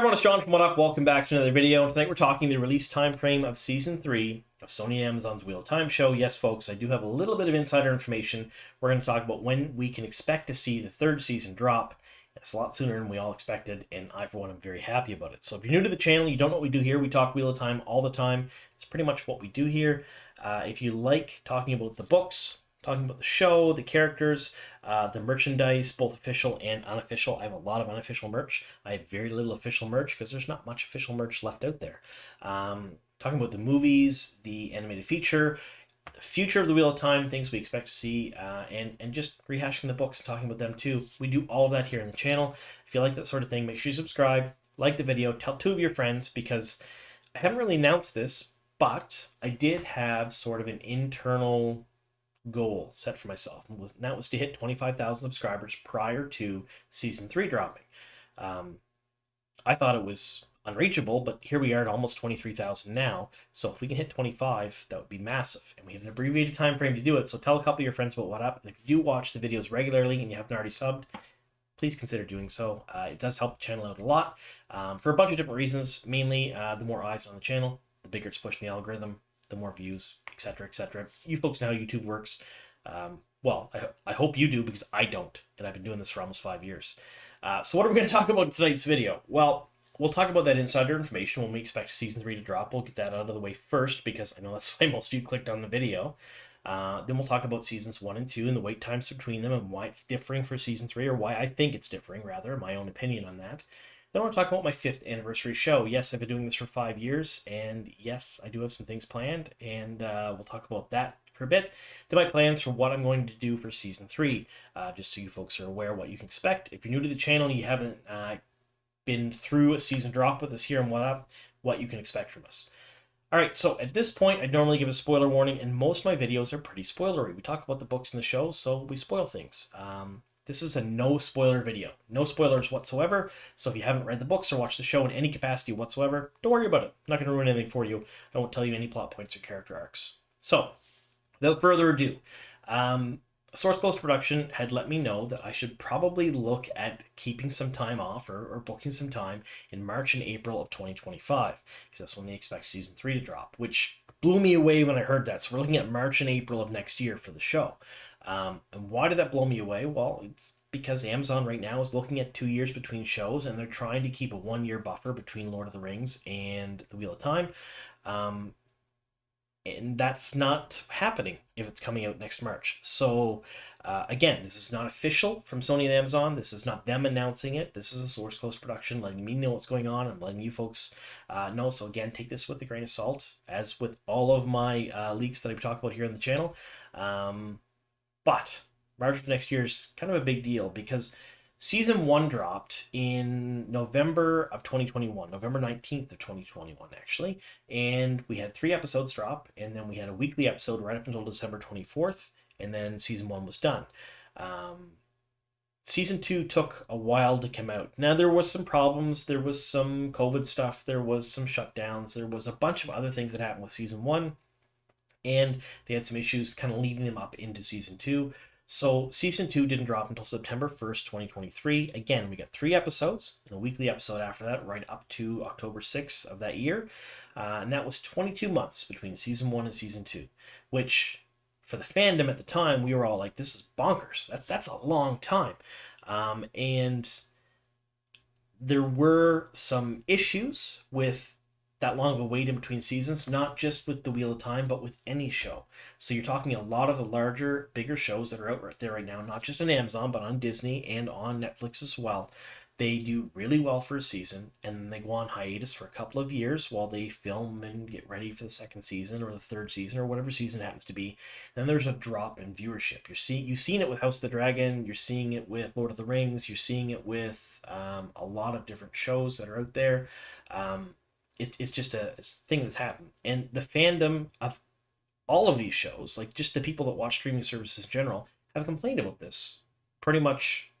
everyone, it's John from What Up. Welcome back to another video. Tonight we're talking the release time frame of Season 3 of Sony and Amazon's Wheel of Time show. Yes, folks, I do have a little bit of insider information. We're going to talk about when we can expect to see the third season drop. It's a lot sooner than we all expected, and I, for one, am very happy about it. So if you're new to the channel, you don't know what we do here. We talk Wheel of Time all the time. It's pretty much what we do here. If you like talking about the books, talking about the show, the characters, the merchandise, both official and unofficial. I have a lot of unofficial merch. I have very little official merch because there's not much official merch left out there. Talking about the movies, the animated feature, the future of the Wheel of Time, things we expect to see, and just rehashing the books and talking about them too. We do all of that here on the channel. If you like that sort of thing, make sure you subscribe, like the video, tell 2 of your friends, because I haven't really announced this, but I did have sort of an internal goal set for myself, and that was to hit 25,000 subscribers prior to Season 3 dropping. I thought it was unreachable, but here we are at almost 23,000 now, so if we can hit 25, that would be massive, and we have an abbreviated time frame to do it, so tell a couple of your friends about What Up, and if you do watch the videos regularly and you haven't already subbed, please consider doing so. It does help the channel out a lot, for a bunch of different reasons. Mainly, the more eyes on the channel, the bigger it's pushing the algorithm, the more views, etc., etc. You folks know how YouTube works. Well, I hope you do, because I don't, and I've been doing this for almost 5 years. So what are we going to talk about in tonight's video? Well, we'll talk about that insider information when we expect Season 3 to drop. We'll get that out of the way first, because I know that's why most of you clicked on the video. Then we'll talk about Seasons 1 and 2 and the wait times between them and why it's differing for Season 3, or why I think it's differing, rather, my own opinion on that. Then I want to talk about my 5th anniversary show. Yes, I've been doing this for 5 years, and yes, I do have some things planned, and we'll talk about that for a bit. Then my plans for what I'm going to do for Season 3, just so you folks are aware what you can expect. If you're new to the channel and you haven't been through a season drop with us here on What Up, what you can expect from us. Alright, so at this point, I normally give a spoiler warning, and most of my videos are pretty spoilery. We talk about the books in the show, so we spoil things. This is a no spoiler video. No spoilers whatsoever, so if you haven't read the books or watched the show in any capacity whatsoever, don't worry about it. I'm not going to ruin anything for you. I won't tell you any plot points or character arcs. So, without further ado, Source Close Production had let me know that I should probably look at keeping some time off, or booking some time in March and April of 2025, because that's when they expect Season 3 to drop, which blew me away when I heard that. So we're looking at March and April of next year for the show. And why did that blow me away? Well, it's because Amazon right now is looking at 2 years between shows, and they're trying to keep a 1-year buffer between Lord of the Rings and The Wheel of Time. And that's not happening if it's coming out next March. So, again, this is not official from Sony and Amazon. This is not them announcing it. This is a Source Close production, letting me know what's going on and letting you folks know. So, again, take this with a grain of salt, as with all of my leaks that I've talked about here on the channel. But March of next year is kind of a big deal, because Season 1 dropped in November of 2021, November 19th of 2021, actually. And we had 3 episodes drop, and then we had a weekly episode right up until December 24th, and then Season 1 was done. Season 2 took a while to come out. Now, there was some problems. There was some COVID stuff. There was some shutdowns. There was a bunch of other things that happened with Season 1. And they had some issues kind of leading them up into Season 2. So Season 2 didn't drop until September 1st, 2023. Again, we got 3 episodes, and a weekly episode after that, right up to October 6th of that year. And that was 22 months between Season 1 and Season 2, which, for the fandom at the time, we were all like, this is bonkers. That's a long time. And there were some issues with that long of a wait in between seasons, not just with The Wheel of Time, but with any show. So you're talking a lot of the larger, bigger shows that are out there right now, not just on Amazon, but on Disney and on Netflix as well. They do really well for a season, and then they go on hiatus for a couple of years while they film and get ready for the 2nd season or the 3rd season or whatever season it happens to be. Then there's a drop in viewership. You've seen it with House of the Dragon, you're seeing it with Lord of the Rings, you're seeing it with a lot of different shows that are out there. It's just a thing that's happened. And the fandom of all of these shows, like just the people that watch streaming services in general, have complained about this pretty much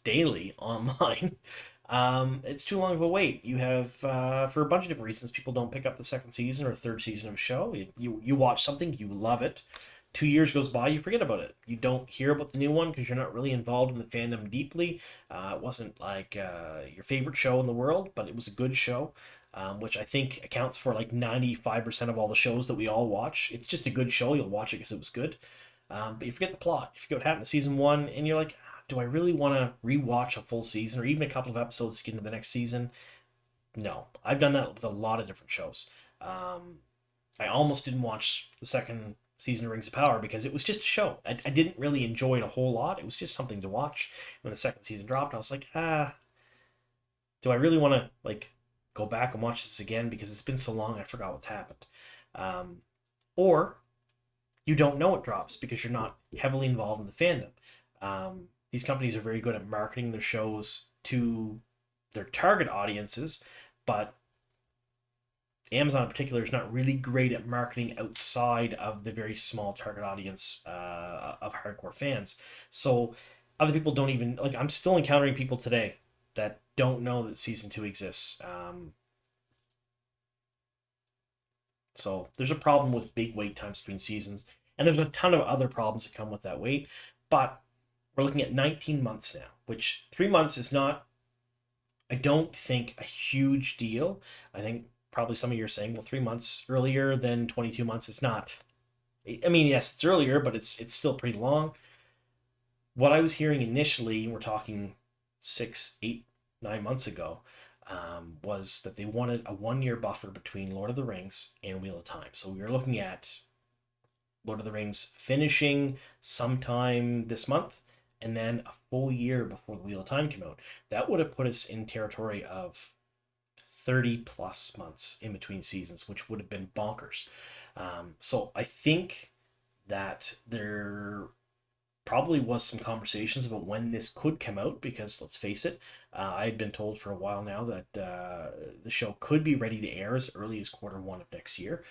daily online. It's too long of a wait. You have, for a bunch of different reasons, people don't pick up the 2nd season or 3rd season of a show. You watch something, you love it, 2 years goes by, you forget about it. You don't hear about the new one because you're not really involved in the fandom deeply. It wasn't like your favorite show in the world, but it was a good show, which I think accounts for like 95% of all the shows that we all watch. It's just a good show. You'll watch it because it was good. But you forget the plot. You forget what happened in season one, and you're like, do I really want to rewatch a full season or even a couple of episodes to get into the next season? No. I've done that with a lot of different shows. I almost didn't watch the second season of Rings of Power because it was just a show. I didn't really enjoy it a whole lot. It was just something to watch. When the second season dropped, I was like, do I really want to like go back and watch this again because it's been so long I forgot what's happened. Or you don't know it drops because you're not heavily involved in the fandom. These companies are very good at marketing their shows to their target audiences, but Amazon in particular is not really great at marketing outside of the very small target audience of hardcore fans. So other people don't even like. I'm still encountering people today that don't know that season two exists. So there's a problem with big wait times between seasons, and there's a ton of other problems that come with that wait. But we're looking at 19 months now, which 3 months is not, I don't think, a huge deal. I think probably some of you are saying, well, 3 months earlier than 22 months is not. I mean, yes, it's earlier, but it's still pretty long. What I was hearing initially, we're talking 6, 8, 9 months ago, was that they wanted a 1 year buffer between Lord of the Rings and Wheel of Time. So we were looking at Lord of the Rings finishing sometime this month, and then a full year before the Wheel of Time came out. That would have put us in territory of 30 plus months in between seasons, which would have been bonkers. So I think that there probably was some conversations about when this could come out because let's face it, I had been told for a while now that the show could be ready to air as early as Q1 of next year.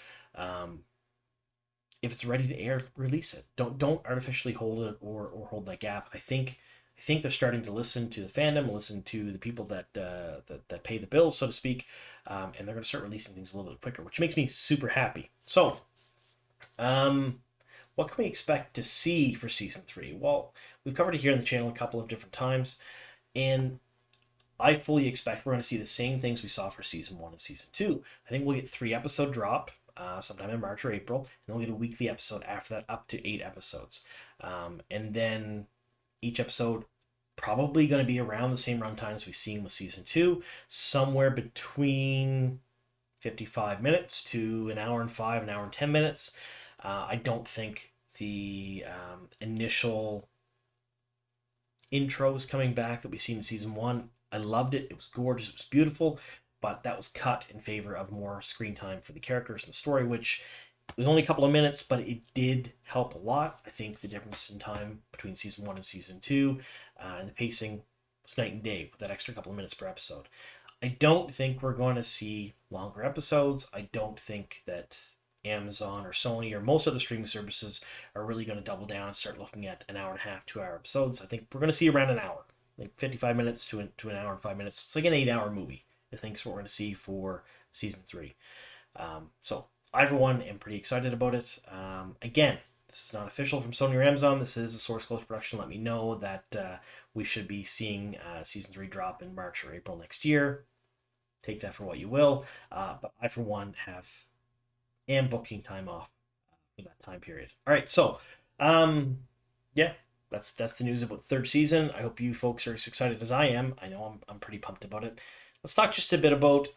If it's ready to air, release it. Don't artificially hold it or hold that gap. I think they're starting to listen to the fandom, listen to the people that pay the bills, so to speak, and they're going to start releasing things a little bit quicker, which makes me super happy. So, what can we expect to see for season 3? Well, we've covered it here on the channel a couple of different times, and I fully expect we're going to see the same things we saw for season 1 and season 2. I think we'll get 3-episode drop sometime in March or April, and then we'll get a weekly episode after that, up to 8 episodes. And then each episode probably going to be around the same runtimes we've seen with season 2, somewhere between 55 minutes to an hour and 5, an hour and 10 minutes. I don't think the initial intros coming back that we've seen in season 1, I loved it. It was gorgeous. It was beautiful. But that was cut in favor of more screen time for the characters and the story, which was only a couple of minutes, but it did help a lot. I think the difference in time between season 1 and season 2 and the pacing was night and day with that extra couple of minutes per episode. I don't think we're going to see longer episodes. I don't think that Amazon or Sony or most other streaming services are really going to double down and start looking at an hour and a half, 2-hour episodes. I think we're going to see around an hour, like 55 minutes to an hour and 5 minutes. It's like an 8-hour movie. I think is what we're going to see for season 3. So I, for one, am pretty excited about it. Again, this is not official from Sony or Amazon. This is a source close production. Let me know that we should be seeing season 3 drop in March or April next year. Take that for what you will. But I, for one, am booking time off for that time period. All right, so yeah, that's the news about the third season. I hope you folks are as excited as I am. I know I'm pretty pumped about it. Let's talk just a bit about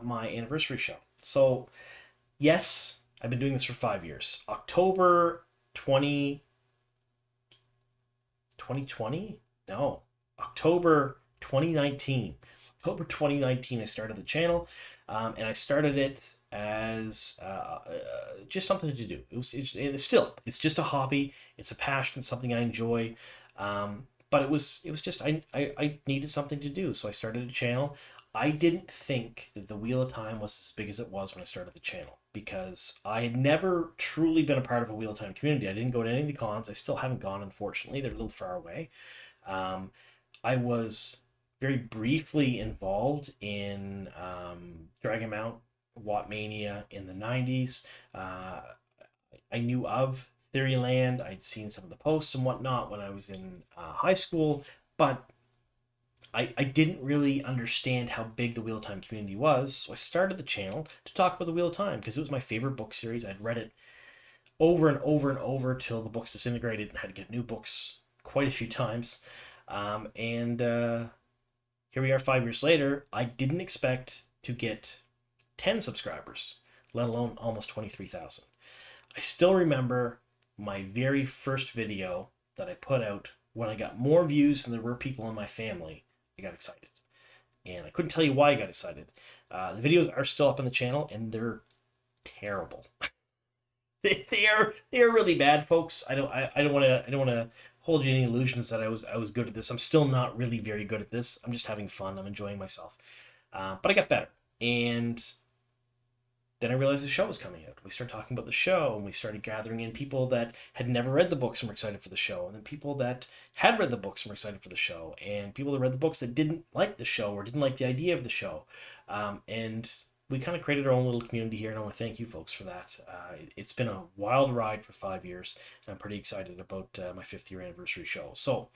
my anniversary show. So, yes, I've been doing this for 5 years. October 2020? No, October 2019. October 2019, I started the channel, and I started it as just something to do. It's just a hobby. It's a passion. It's something I enjoy. But it was just I needed something to do, so I started a channel. I didn't think that the Wheel of Time was as big as it was when I started the channel because I had never truly been a part of a Wheel of Time community. I didn't go to any of the cons. I still haven't gone, unfortunately. They're a little far away. I was very briefly involved in Dragon Mount, Wattmania in the 90s. I knew of Theoryland. I'd seen some of the posts and whatnot when I was in high school, but I didn't really understand how big the Wheel of Time community was. So I started the channel to talk about the Wheel of Time because it was my favorite book series. I'd read it over and over and over till the books disintegrated and had to get new books quite a few times. And Here we are 5 years later. I didn't expect to get 10 subscribers, let alone almost 23,000. I still remember my very first video that I put out when I got more views than there were people in my family. I got excited. And I couldn't tell you why I got excited. The videos are still up on the channel and they're terrible. they are really bad, folks. I don't want to hold you any illusions that I was good at this. I'm still not really very good at this. I'm just having fun. I'm enjoying myself. But I got better. And then I realized the show was coming out. We started talking about the show, and we started gathering in people that had never read the books and were excited for the show, and then people that had read the books and were excited for the show, and people that read the books that didn't like the show or didn't like the idea of the show. And we kind of created our own little community here, and I want to thank you folks for that. It's been a wild ride for 5 years, and I'm pretty excited about my 5th year anniversary show. So,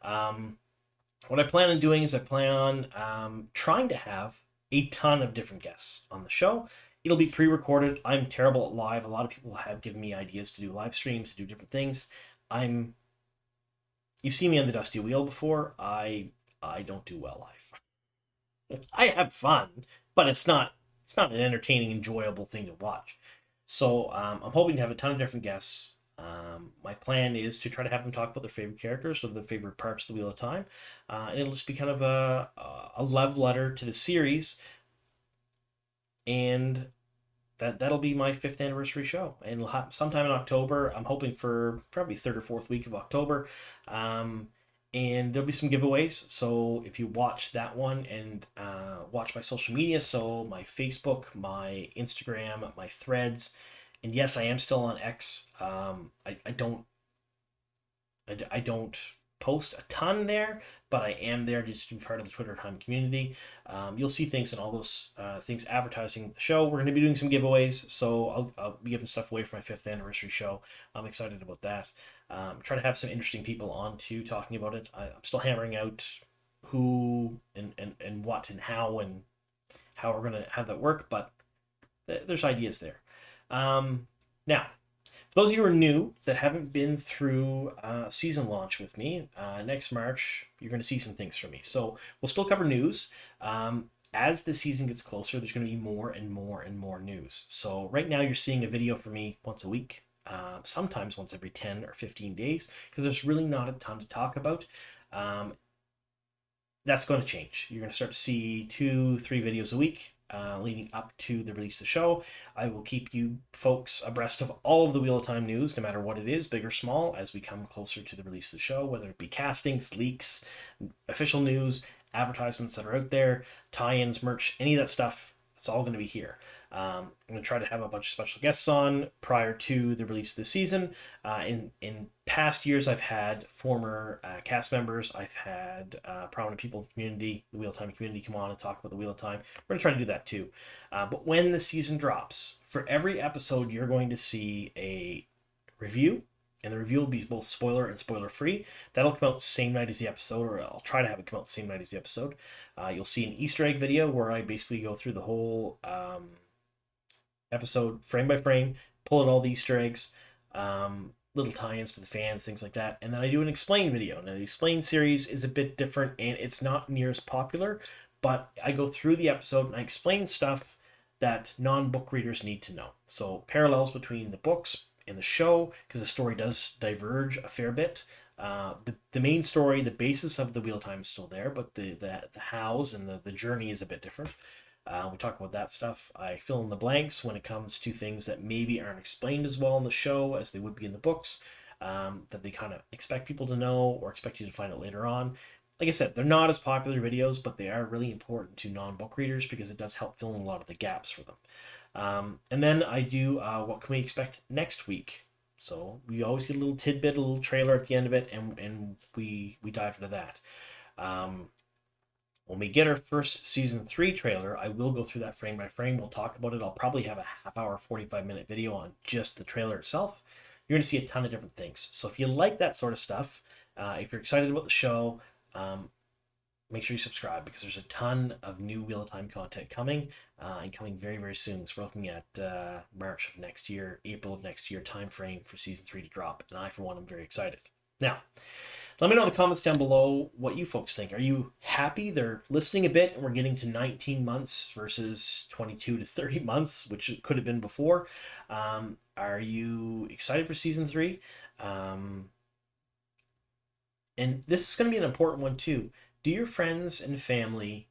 what I plan on doing is I plan on trying to have a ton of different guests on the show. It'll be pre-recorded. I'm terrible at live. A lot of people have given me ideas to do live streams, to do different things. You've seen me on the Dusty Wheel before. I don't do well live. I have fun, but it's not an entertaining, enjoyable thing to watch. So I'm hoping to have a ton of different guests. My plan is to try to have them talk about their favorite characters or their favorite parts of the Wheel of Time. And it'll just be kind of a love letter to the series. And that'll be my 5th anniversary show, and it'll happen sometime in October. I'm hoping for probably 3rd or 4th week of October. And there'll be some giveaways, so if you watch that one and watch my social media, so my Facebook, my Instagram, my Threads, and yes, I am still on X. I don't post a ton there, but I am there just to be part of the Twitter Time community. You'll see things in all those things advertising the show. We're going to be doing some giveaways, so I'll be giving stuff away for my 5th anniversary show. I'm excited about that. Try to have some interesting people on too, talking about it. I'm still hammering out who and what and how we're going to have that work, but there's ideas there. Now, for those of you who are new that haven't been through season launch with me, next March, you're going to see some things from me. So we'll still cover news. As the season gets closer, there's going to be more and more and more news. So right now you're seeing a video from me once a week, sometimes once every 10 or 15 days, because there's really not a ton to talk about. That's going to change. You're going to start to see 2-3 videos a week. Leading up to the release of the show. I will keep you folks abreast of all of the Wheel of Time news, no matter what it is, big or small, as we come closer to the release of the show, whether it be castings, leaks, official news, advertisements that are out there, tie-ins, merch, any of that stuff. It's all going to be here. I'm going to try to have a bunch of special guests on prior to the release of the season. In past years, I've had former cast members. I've had prominent people in the community, the Wheel of Time community, come on and talk about the Wheel of Time. We're going to try to do that too. But when the season drops, for every episode, you're going to see a review. And the review will be both spoiler and spoiler free. That'll come out the same night as the episode, or I'll try to have it come out the same night as the episode. You'll see an Easter egg video where I basically go through the whole episode frame by frame, pull out all the Easter eggs, little tie-ins to the fans, things like that. And then I do an explain video. Now the explain series is a bit different and it's not near as popular, but I go through the episode and I explain stuff that non-book readers need to know. So parallels between the books and the show, because the story does diverge a fair bit. The main story, the basis of the Wheel of Time is still there, but the hows and the journey is a bit different. We talk about that stuff. I fill in the blanks when it comes to things that maybe aren't explained as well in the show as they would be in the books, that they kind of expect people to know or expect you to find it later on. Like I said, they're not as popular videos, but they are really important to non-book readers because it does help fill in a lot of the gaps for them. And then I do what can we expect next week. So we always get a little tidbit, a little trailer at the end of it, and we dive into that. When we get our first season 3 trailer, I will go through that frame by frame. We'll talk about it. I'll probably have a half hour, 45-minute video on just the trailer itself. you're going to see a ton of different things. So if you like that sort of stuff, if you're excited about the show, make sure you subscribe, because there's a ton of new Wheel of Time content coming, and coming very, very soon. So we're looking at March of next year, April of next year, time frame for season 3 to drop. And I, for one, am very excited. Now, let me know in the comments down below what you folks think. Are you happy they're listening a bit and we're getting to 19 months versus 22 to 30 months, which it could have been before? Are you excited for season 3? And this is going to be an important one too. Do your friends and family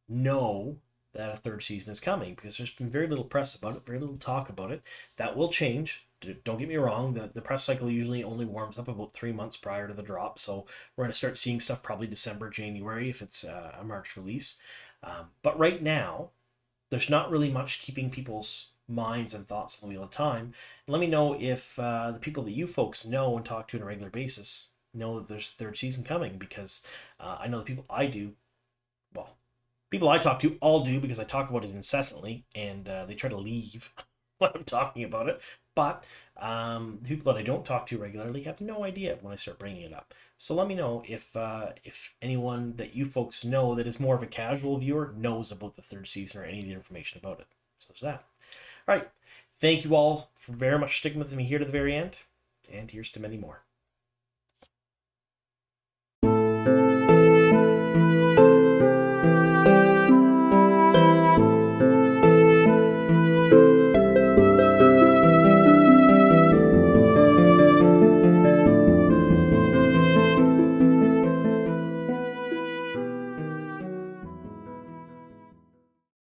know that a 3rd season is coming? Because there's been very little press about it, very little talk about it. That will change. Don't get me wrong, the press cycle usually only warms up about 3 months prior to the drop, so we're going to start seeing stuff probably December, January if it's a March release. But right now, there's not really much keeping people's minds and thoughts on the Wheel of Time. And let me know if the people that you folks know and talk to on a regular basis know that there's a 3rd season coming, because I know the people I do, well, people I talk to all do, because I talk about it incessantly, and they try to leave when I'm talking about it. But the people that I don't talk to regularly have no idea when I start bringing it up. So let me know if anyone that you folks know that is more of a casual viewer knows about the 3rd season or any of the information about it. So there's that. All right. Thank you all for very much sticking with me here to the very end, and here's to many more.